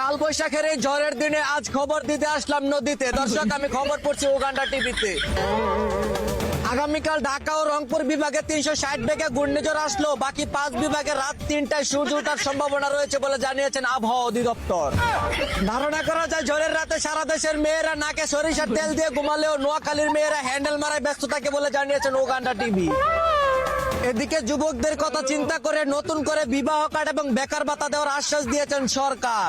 কাল বৈশাখের এই ঝড়ের দিনে আজ খবর দিতে আসলাম নদীতে। দর্শক, আমি খবর পড়ছি উগান্ডা টিভিতে। আগামীকাল ঢাকা ও রংপুর বিভাগে 360 বেগে ঘূর্ণিঝড় আসলো। বাকি 5 বিভাগে রাত 3টায় সূর্য ওঠার সম্ভাবনা রয়েছে বলে জানিয়েছেন আবহাওয়া অধিদপ্তর। ধারণা করা যায় ঝড়ের রাতে সারা দেশের মেয়েরা নাকে সরিষার তেল দিয়ে ঘুমালেও নোয়াখালীর মেয়েরা হ্যান্ডেল মারায় ব্যস্ত থাকে বলে জানিয়েছেন উগান্ডা টিভি। এদিকে যুবকদের কথা চিন্তা করে নতুন করে বিবাহ কার্ড এবং বেকার ভাতা দেওয়ার আশ্বাস দিয়েছেন সরকার।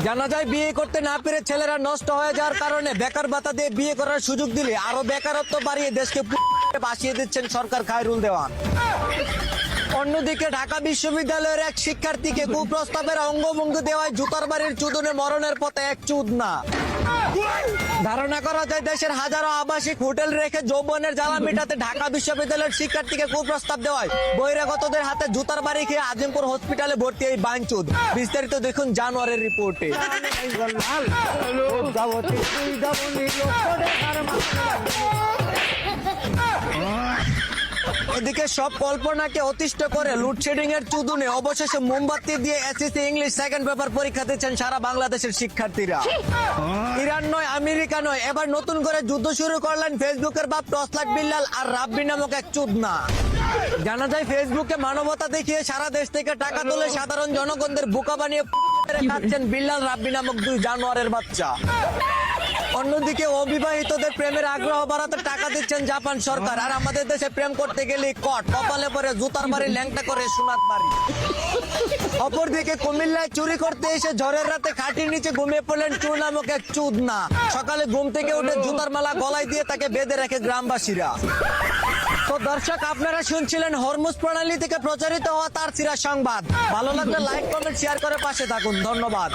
জানা যায় বিয়ে করতে না পেরে ছেলেরা নষ্ট হয়ে যাওয়ার কারণে বেকার ভাতা দিয়ে বিয়ে করার সুযোগ দিলে আরো বেকারত্ব বাড়িয়ে দেশকে বাঁচিয়ে দিচ্ছেন সরকার খায়রুল দেওয়ান। অন্যদিকে ঢাকা বিশ্ববিদ্যালয়ের এক শিক্ষার্থীকে কুপ্রস্তাবের অঙ্গভঙ্গি দেওয়ায় জুতার বাড়ির চুদনে মরণের পথে এক চুদনা। ধারণা করা যায় দেশের হাজারো আবাসিক হোটেল রেখে যৌবনের জ্বালা মেটাতে ঢাকা বিশ্ববিদ্যালয়ের শিক্ষার্থীকে কুপ্রস্তাব দেওয়ায় বহিরাগতদের হাতে জুতার বাড়ি খেয়ে আজিমপুর হসপিটালে ভর্তি এই বাঞ্চুদ। বিস্তারিত দেখুন জানুয়ারের রিপোর্টে। এদিকে সব কল্পনাকে অতিষ্ঠ করে লোডশেডিং এর চুদুনে অবশেষে মোমবাতি দিয়ে এসএসসি ইংলিশ সেকেন্ড পেপার পরীক্ষা দিচ্ছেন সারা বাংলাদেশের শিক্ষার্থীরা। ইরান নয়, আমেরিকা নয়, এবার নতুন করে যুদ্ধ শুরু করলেন ফেসবুকের বাপ টসলাট বিল্লাল আর রাব্বি নামক এক চুদনা। জানা যায় ফেসবুকে মানবতা দেখিয়ে সারা দেশ থেকে টাকা তুলে সাধারণ জনগণদের বোকা বানিয়ে খাচ্ছেন বিল্লাল রাব্বি নামক 2 জানোয়ারের বাচ্চা। অন্যদিকে অবিবাহিতদের প্রেমের আগ্রহ বাড়াতে টাকা দিচ্ছেন জাপান সরকার। আর আমাদের দেশে প্রেম করতে গেলে কপালে পরে জুতার বাড়ি ল্যাংটা করে সোনার বাড়ি। অপরদিকে কুমিল্লায় চুরি করতে এসে ঝড়ের রাতে খাটির নিচে ঘুমিয়ে পড়লেন চুর নামক এক চুদনা। সকালে ঘুম থেকে উঠে জুতার মালা গলায় দিয়ে তাকে বেঁধে রাখে গ্রামবাসীরা। তো দর্শক, আপনারা শুনছিলেন হরমুজ প্রণালী থেকে প্রচারিত হওয়া তার সিরা সংবাদ। ভালো লাগলে লাইক কমেন্ট শেয়ার করে পাশে থাকুন। ধন্যবাদ।